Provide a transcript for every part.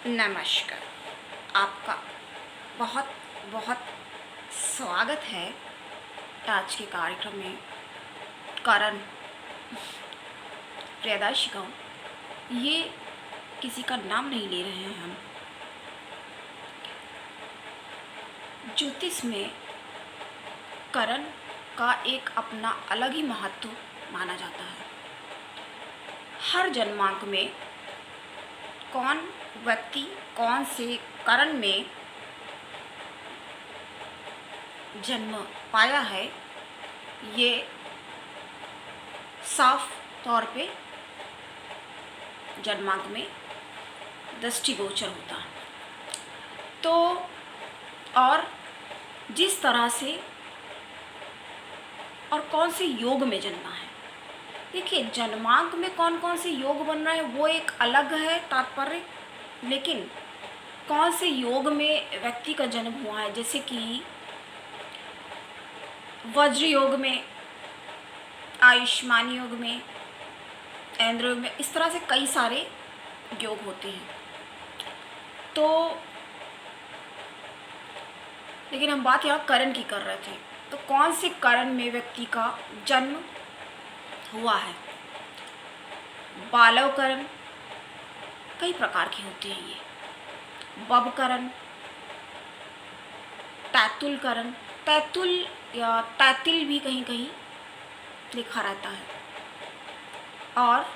नमस्कार। आपका बहुत बहुत स्वागत है आज के कार्यक्रम में। करण प्रियदर्शी का ये किसी का नाम नहीं ले रहे हैं हम। ज्योतिष में करण का एक अपना अलग ही महत्व माना जाता है। हर जन्मांक में कौन व्यक्ति कौन से करण में जन्म पाया है, ये साफ तौर पे जन्मांक में दृष्टिगोचर होता है। तो और जिस तरह से और कौन से योग में जन्मा है, देखिए जन्मांक में कौन कौन से योग बन रहे हैं वो एक अलग है तात्पर्य, लेकिन कौन से योग में व्यक्ति का जन्म हुआ है, जैसे कि वज्र योग में, आयुष्मान योग में, इंद्र योग में, इस तरह से कई सारे योग होते हैं। तो लेकिन हम बात यहाँ करण की कर रहे थे, तो कौन से करण में व्यक्ति का जन्म हुआ है। बालव करण कई प्रकार के होते हैं, ये बब करण, तैतुल करण, तैतुल या तैतिल भी कहीं कहीं लिखा रहता है। और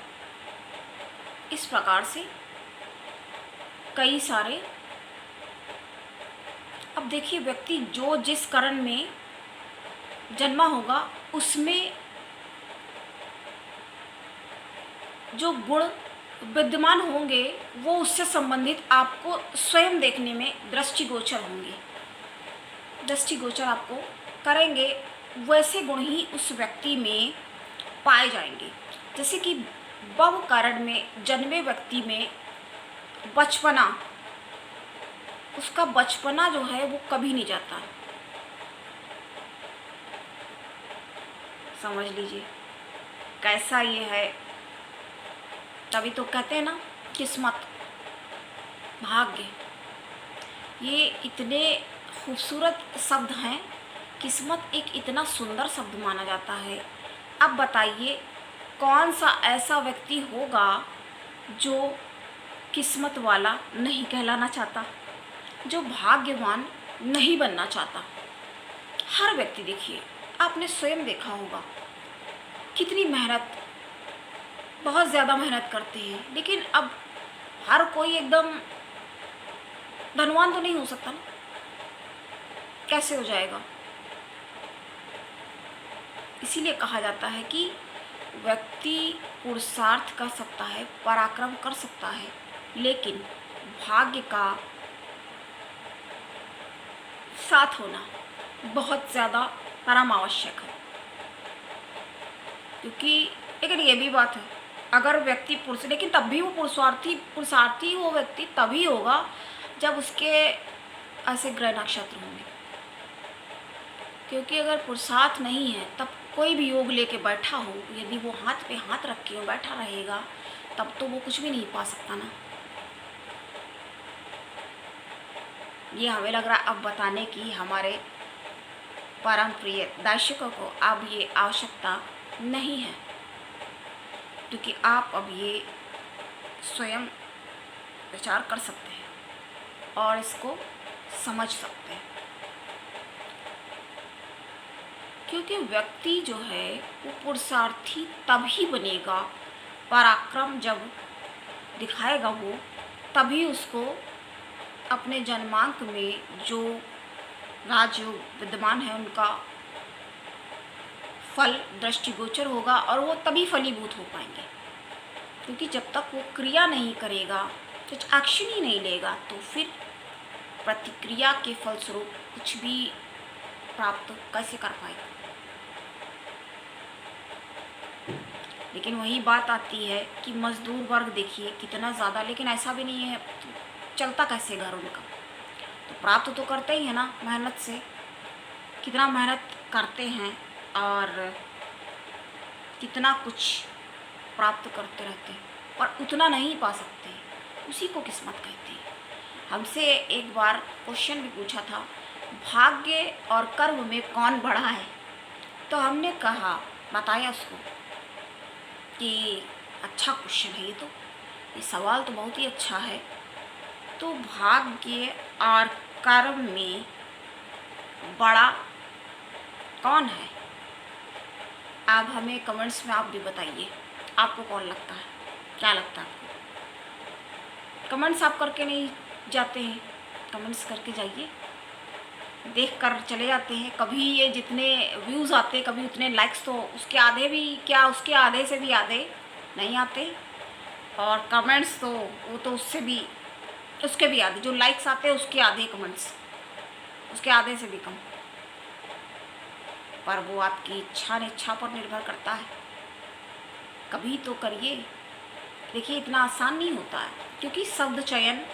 इस प्रकार से कई सारे। अब देखिए व्यक्ति जो जिस करण में जन्मा होगा उसमें जो गुण विद्यमान होंगे वो उससे संबंधित आपको स्वयं देखने में दृष्टिगोचर होंगे, दृष्टिगोचर आपको करेंगे। वैसे गुण ही उस व्यक्ति में पाए जाएंगे। जैसे कि बव करण में जन्मे व्यक्ति में बचपना, उसका बचपना जो है वो कभी नहीं जाता। समझ लीजिए कैसा ये है। तभी तो कहते हैं ना किस्मत, भाग्य, ये इतने खूबसूरत शब्द हैं। किस्मत एक इतना सुंदर शब्द माना जाता है। अब बताइए कौन सा ऐसा व्यक्ति होगा जो किस्मत वाला नहीं कहलाना चाहता, जो भाग्यवान नहीं बनना चाहता। हर व्यक्ति, देखिए आपने स्वयं देखा होगा कितनी मेहनत, बहुत ज़्यादा मेहनत करते हैं, लेकिन अब हर कोई एकदम धनवान तो नहीं हो सकता ना। कैसे हो जाएगा? इसीलिए कहा जाता है कि व्यक्ति पुरुषार्थ कर सकता है, पराक्रम कर सकता है, लेकिन भाग्य का साथ होना बहुत ज़्यादा परम आवश्यक है। क्योंकि लेकिन ये भी बात है, अगर व्यक्ति पुरुष, लेकिन तब भी वो पुरुषार्थी वो व्यक्ति तभी होगा जब उसके ऐसे ग्रह नक्षत्र होंगे। क्योंकि अगर पुरुषार्थ नहीं है तब कोई भी योग लेके बैठा हो, यदि वो हाथ पे हाथ रखे हो बैठा रहेगा, तब तो वो कुछ भी नहीं पा सकता ना। ये हमें लग रहा है अब बताने की हमारे परम प्रिय दर्शकों को अब ये आवश्यकता नहीं है, क्योंकि आप अब ये स्वयं विचार कर सकते हैं और इसको समझ सकते हैं। क्योंकि व्यक्ति जो है वो पुरुषार्थी तभी बनेगा, पराक्रम जब दिखाएगा वो, तभी उसको अपने जन्मांक में जो राजयोग विद्यमान है उनका फल दृष्टिगोचर होगा और वो तभी फलीभूत हो पाएंगे। क्योंकि जब तक वो क्रिया नहीं करेगा, कुछ एक्शन ही नहीं लेगा, तो फिर प्रतिक्रिया के फलस्वरूप कुछ भी प्राप्त कैसे कर पाएगा। लेकिन वही बात आती है कि मजदूर वर्ग देखिए कितना ज़्यादा, लेकिन ऐसा भी नहीं है, चलता कैसे घर उनका, तो प्राप्त तो करते ही है ना मेहनत से। कितना मेहनत करते हैं और कितना कुछ प्राप्त करते रहते हैं, और उतना नहीं पा सकते, उसी को किस्मत कहते हैं। हमसे एक बार क्वेश्चन भी पूछा था, भाग्य और कर्म में कौन बड़ा है। तो हमने कहा, बताया उसको कि अच्छा क्वेश्चन है ये सवाल तो बहुत ही अच्छा है। तो भाग्य और कर्म में बड़ा कौन है? आप हमें कमेंट्स में आप भी बताइए, आपको कौन लगता है, क्या लगता है आपको? कमेंट्स आप करके नहीं जाते हैं, कमेंट्स करके जाइए, देख कर चले जाते हैं। कभी ये जितने व्यूज़ आते हैं, कभी उतने लाइक्स तो उसके आधे भी क्या, उसके आधे से भी आधे नहीं आते। और कमेंट्स तो वो तो उसके भी आधे, जो लाइक्स आते हैं उसके आधे कमेंट्स, उसके आधे से भी कम। पर वो आपकी इच्छा पर निर्भर करता है। कभी तो करिए। देखिए इतना आसान नहीं होता है, क्योंकि शब्द चयन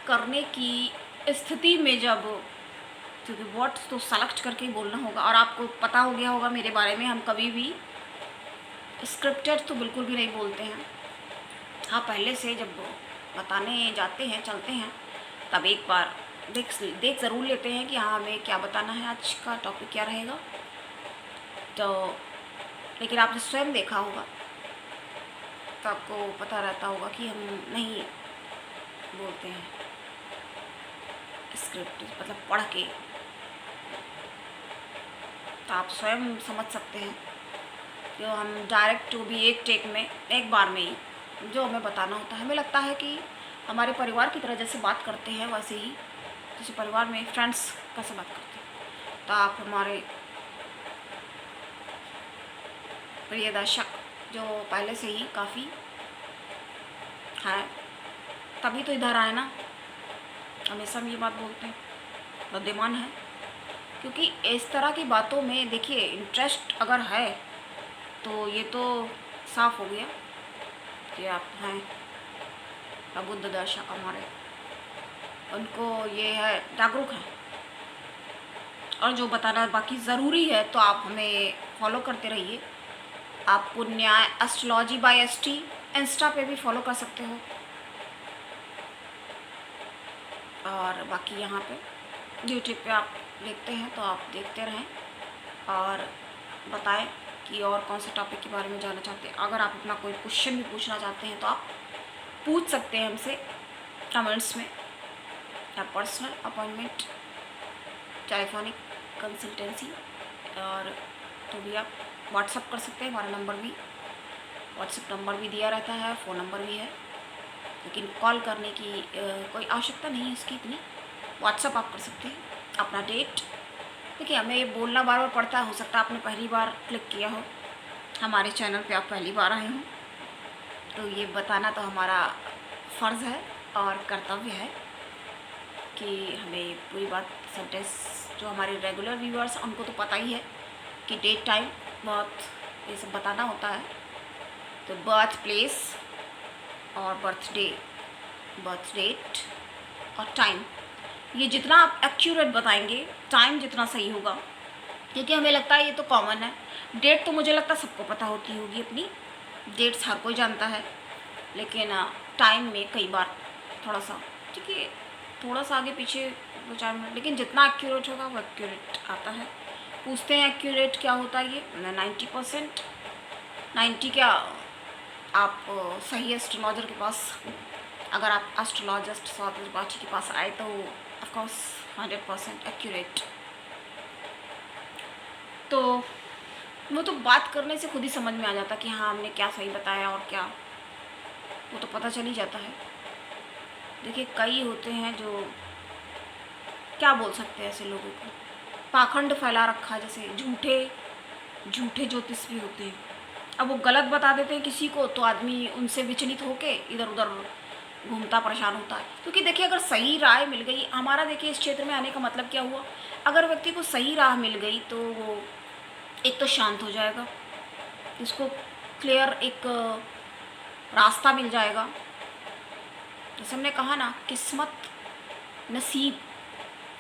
करने की स्थिति में जब, क्योंकि वर्ड्स तो सेलेक्ट करके ही बोलना होगा। और आपको पता हो गया होगा मेरे बारे में, हम कभी भी स्क्रिप्टेड तो बिल्कुल भी नहीं बोलते हैं। हाँ, पहले से जब बताने जाते हैं, चलते हैं, तब एक बार देख ज़रूर लेते हैं कि हाँ हमें क्या बताना है, आज का टॉपिक क्या रहेगा। तो लेकिन आपने स्वयं देखा होगा तो आपको पता रहता होगा कि हम नहीं बोलते हैं स्क्रिप्ट, मतलब पढ़ के। तो आप स्वयं समझ सकते हैं कि हम डायरेक्ट भी एक टेक में, एक बार में ही जो हमें बताना होता है। हमें लगता है कि हमारे परिवार की तरह जैसे बात करते हैं, वैसे ही जैसे परिवार में फ्रेंड्स कैसे बात करते हैं। तो आप हमारे प्रिय दर्शक जो पहले से ही काफ़ी है, तभी तो इधर आए ना। हमेशा हम ये बात बोलते हैं, बुद्धिमान है, क्योंकि इस तरह की बातों में देखिए इंटरेस्ट अगर है तो ये तो साफ हो गया कि आप हैं प्रबुद्ध दर्शक हमारे, उनको ये है, जागरूक है। और जो बताना बाकी ज़रूरी है तो आप हमें फॉलो करते रहिए। आप पुण्याय एस्ट्रोलॉजी बाय एसटी इंस्टा पे भी फॉलो कर सकते हो। और बाकी यहाँ पे यूट्यूब पे आप देखते हैं तो आप देखते रहें और बताएं कि और कौन से टॉपिक के बारे में जानना चाहते हैं। अगर आप अपना कोई क्वेश्चन भी पूछना चाहते हैं तो आप पूछ सकते हैं हमसे कमेंट्स में, या पर्सनल अपॉइंटमेंट, टेलीफोनिक कंसल्टेंसी, और तो भी आप व्हाट्सअप कर सकते हैं। हमारा नंबर भी, व्हाट्सअप नंबर भी दिया रहता है, फ़ोन नंबर भी है, लेकिन कॉल करने की कोई आवश्यकता नहीं है इसकी इतनी। व्हाट्सअप आप कर सकते हैं। अपना डेट, देखिए हमें ये बोलना बार बार पड़ता है, हो सकता है आपने पहली बार क्लिक किया हो हमारे चैनल पे, आप पहली बार आए हों, तो ये बताना तो हमारा फ़र्ज़ है और कर्तव्य है कि हमें पूरी बात सेंटेंस, जो हमारे रेगुलर व्यूअर्स उनको तो पता ही है कि डेट टाइम बहुत ये सब बताना होता है। तो बर्थ प्लेस और बर्थडे, बर्थ डेट और टाइम, ये जितना आप एक्यूरेट बताएंगे, टाइम जितना सही होगा, क्योंकि हमें लगता है ये तो कॉमन है। डेट तो मुझे लगता है सबको पता होती होगी, अपनी डेट्स हर कोई जानता है, लेकिन टाइम में कई बार थोड़ा सा, ठीक है, थोड़ा सा आगे पीछे 2-4 मिनट, लेकिन जितना एक्यूरेट होगा वो एक्यूरेट आता है। पूछते हैं एक्यूरेट क्या होता है, ये 90%, 90 क्या, आप सही एस्ट्रोलॉजर के पास, अगर आप एस्ट्रोलॉजिस्ट स्वाति त्रिपाठी के पास आए तो ऑफकोर्स 100% एक्यूरेट। तो वो तो बात करने से खुद ही समझ में आ जाता कि हाँ हमने क्या सही बताया और क्या, वो तो पता चल ही जाता है। देखिए कई होते हैं जो, क्या बोल सकते हैं ऐसे लोगों को, पाखंड फैला रखा, जैसे झूठे ज्योतिष भी होते हैं। अब वो गलत बता देते हैं किसी को तो आदमी उनसे विचलित होके इधर उधर घूमता परेशान होता है। क्योंकि देखिए अगर सही राय मिल गई, हमारा देखिए इस क्षेत्र में आने का मतलब क्या हुआ, अगर व्यक्ति को सही राह मिल गई तो वो एक तो शांत हो जाएगा, उसको क्लियर एक रास्ता मिल जाएगा। जैसे हमने कहा ना, किस्मत, नसीब,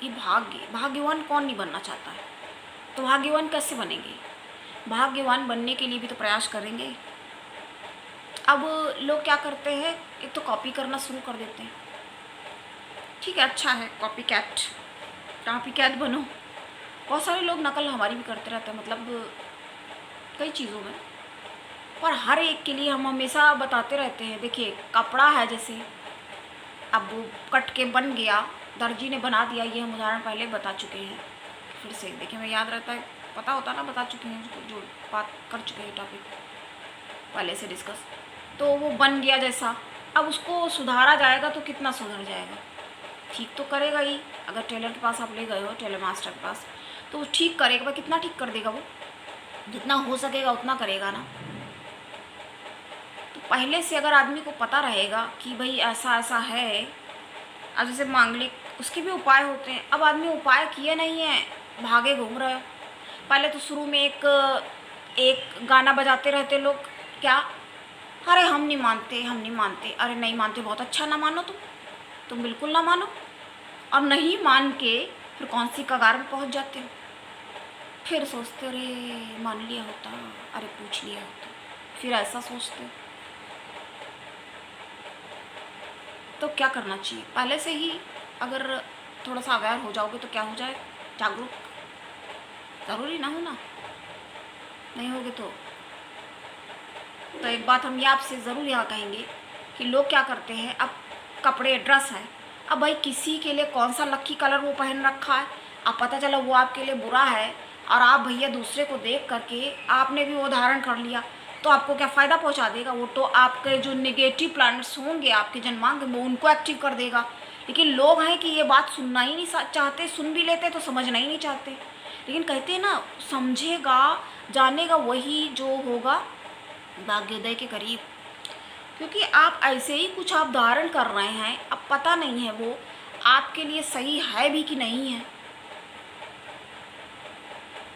ये भाग्यवान कौन नहीं बनना चाहता है। तो भाग्यवान कैसे बनेंगे? भाग्यवान बनने के लिए भी तो प्रयास करेंगे। अब लोग क्या करते हैं, एक तो कॉपी करना शुरू कर देते हैं, ठीक है, अच्छा है, कॉपी कैट बनो। बहुत सारे लोग नकल हमारी भी करते रहते हैं, मतलब कई चीज़ों में, पर हर एक के लिए हम हमेशा बताते रहते हैं। देखिए कपड़ा है, जैसे अब वो कट के बन गया, दर्जी ने बना दिया, ये हम उदाहरण पहले बता चुके हैं। फिर से देखिए, हमें याद रहता है, पता होता ना, बता चुके हैं, जो बात कर चुके हैं टॉपिक पहले से डिस्कस। तो वो बन गया जैसा, अब उसको सुधारा जाएगा तो कितना सुधर जाएगा, ठीक तो करेगा ही। अगर टेलर के पास आप ले गए हो, टेलर मास्टर के पास, तो वो ठीक करेगा, पर कितना ठीक कर देगा, वो जितना हो सकेगा उतना करेगा ना। तो पहले से अगर आदमी को पता रहेगा कि भाई ऐसा ऐसा है, अब जैसे मांगलिक, उसके भी उपाय होते हैं। अब आदमी उपाय किए नहीं है, भागे घूम रहे हो। पहले तो शुरू में एक गाना बजाते रहते लोग, क्या, अरे हम नहीं मानते, हम नहीं मानते, अरे नहीं मानते, बहुत अच्छा, ना मानो तुम बिल्कुल ना मानो। अब नहीं मान के फिर कौन सी कगार में पहुंच जाते हो, फिर सोचते अरे मान लिया होता, अरे पूछ लिया होता, फिर ऐसा सोचते। तो क्या करना चाहिए, पहले से ही अगर थोड़ा सा अवेयर हो जाओगे तो क्या हो जाए, जागरूक। ज़रूरी ना हो ना, नहीं होगे तो एक बात हम ये आपसे ज़रूर यहाँ कहेंगे कि लोग क्या करते हैं, अब कपड़े ड्रेस है, अब भाई किसी के लिए कौन सा लक्की कलर वो पहन रखा है, अब पता चला वो आपके लिए बुरा है, और आप भैया दूसरे को देख करके आपने भी वो धारण कर लिया, तो आपको क्या फ़ायदा पहुंचा देगा, वो तो आपके जो नेगेटिव प्लैनेट्स होंगे आपके जन्मांग में, उनको एक्टिव कर देगा। लेकिन लोग हैं कि ये बात सुनना ही नहीं चाहते, सुन भी लेते तो समझना ही नहीं चाहते। लेकिन कहते हैं ना, समझेगा जानेगा वही जो होगा भाग्योदय के करीब। क्योंकि आप ऐसे ही कुछ आप धारण कर रहे हैं, अब पता नहीं है वो आपके लिए सही है भी कि नहीं है।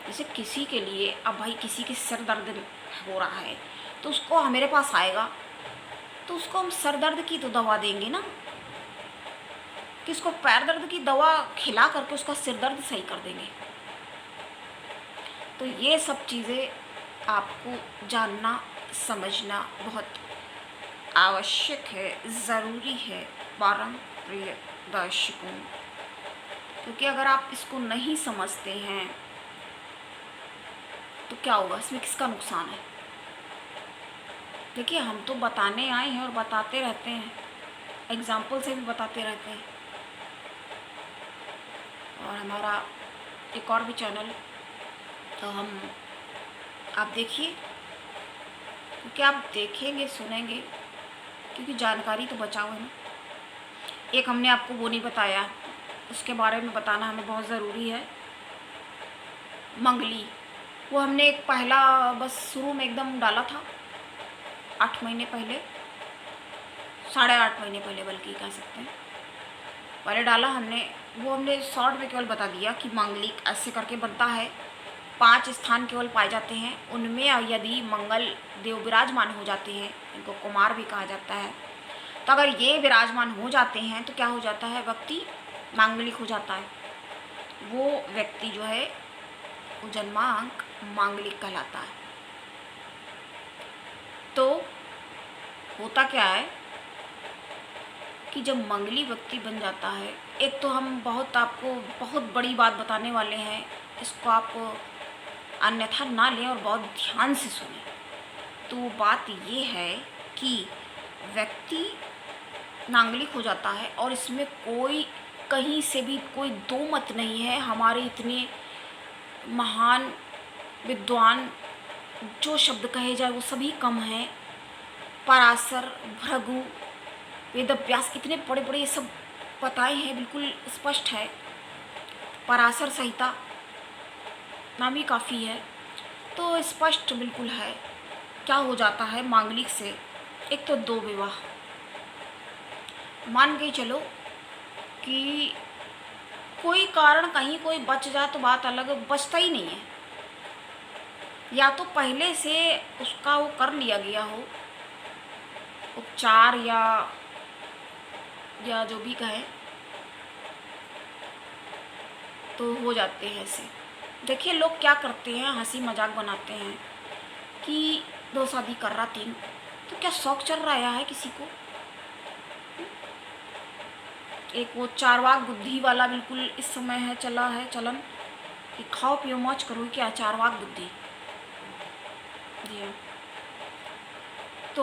जैसे किसी के लिए, अब भाई किसी के सिर दर्द हो रहा है तो उसको मेरे पास आएगा, तो उसको हम सर दर्द की तो दवा देंगे ना, कि उसको पैर दर्द की दवा खिला करके उसका सिर दर्द सही कर देंगे। तो ये सब चीज़ें आपको जानना समझना बहुत आवश्यक है, ज़रूरी है परम प्रिय दर्शकों। क्योंकि अगर आप इसको नहीं समझते हैं तो क्या होगा, इसमें किसका नुकसान है। देखिए हम तो बताने आए हैं और बताते रहते हैं, एग्जाम्पल से भी बताते रहते हैं। और हमारा एक और भी चैनल, तो हम आप देखिए, क्योंकि आप देखेंगे सुनेंगे, क्योंकि जानकारी तो बचाओ है ना। एक हमने आपको वो नहीं बताया, उसके बारे में बताना हमें बहुत ज़रूरी है। मंगली, वो हमने एक पहला बस शुरू में एकदम डाला था 8 महीने पहले, 8.5 महीने पहले बल्कि कह सकते हैं, पहले डाला हमने। वो हमने शॉर्ट में केवल बता दिया कि मांगलिक ऐसे करके बनता है, 5 स्थान केवल पाए जाते हैं, उनमें यदि मंगल देव विराजमान हो जाते हैं, इनको कुमार भी कहा जाता है, तो अगर ये विराजमान हो जाते हैं तो क्या हो जाता है, व्यक्ति मांगलिक हो जाता है। वो व्यक्ति जो है वो जन्मांक मांगलिक कहलाता है। तो होता क्या है कि जब मंगली व्यक्ति बन जाता है, एक तो हम आपको बहुत बड़ी बात बताने वाले हैं, इसको आप अन्यथा ना लें और बहुत ध्यान से सुनें। तो वो बात ये है कि व्यक्ति मांगलिक हो जाता है, और इसमें कोई कहीं से भी कोई दो मत नहीं है। हमारे इतने महान विद्वान, जो शब्द कहे जाए वो सभी कम हैं। पराशर, भृगु, वेदव्यास, इतने बड़े बड़े ये सब बताए हैं, बिल्कुल स्पष्ट है। पराशर संहिता नाम ही काफ़ी है, तो स्पष्ट बिल्कुल है। क्या हो जाता है मांगलिक से, एक तो 2 विवाह, मान के चलो कि कोई कारण कहीं कोई बच जाए तो बात अलग, बचता ही नहीं है। या तो पहले से उसका वो कर लिया गया हो उपचार, या जो भी कहे, तो हो जाते हैं ऐसे। देखिए लोग क्या करते हैं, हंसी मजाक बनाते हैं कि 2 शादी कर रहा 3, तो क्या शौक चल रहा है किसी को? एक वो चारवाक बुद्धि वाला बिल्कुल इस समय है चला है चलन कि खाओ पियो मौज करो, क्या चारवाक बुद्धि।